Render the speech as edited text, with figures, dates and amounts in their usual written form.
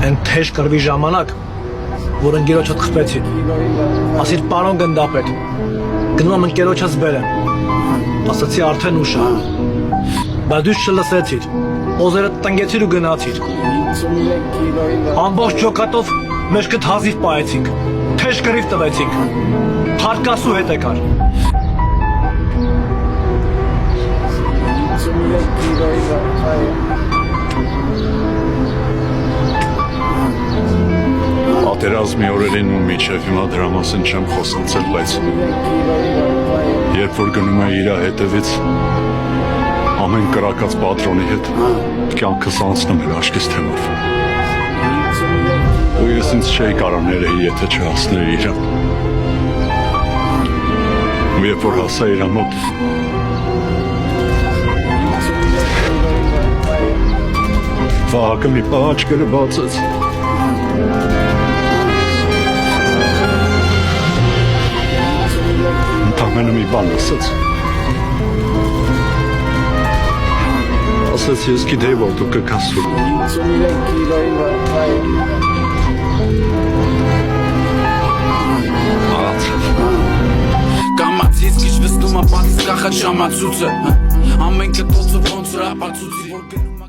Են թեժ կրվի ժամանակ, որ ընկերոջդ խփեցին, ասիր պարոն գնդապետ, գնում եմ ընկերոջս բերեմ, ասացի արդեն ուշ է, բայց դու չլսեցիր, օզերը տնգեցիր ու գնացիր, ամբողջ ջոկատով մեջքդ հազիվ պահեցինք, թեժ կրիվ տվեցինք, հարկասու հետ եկար, Պատերազմի օրերին միջև հիմա դրա մասին չեմ խոսացել, բայց երբ որ գնում է իր հետևից ամեն կրակած պատրոնի հետ կյանքս անցնում էր աչքիս թեմով ու ես ինձ չէի կարող ներեի, եթե չհասներ իրան ու երբ որ հասա իր մոտ Վահակը մի պահ աչքերը բացեց Ամենը մի բան ասաց Ասաց ես գիտեի, որ դու կգաս Կամացից քիչ վստում ապացից կախած ժամացուցը Ամեն կտոցը ոնց որ ապացուցի որ գնում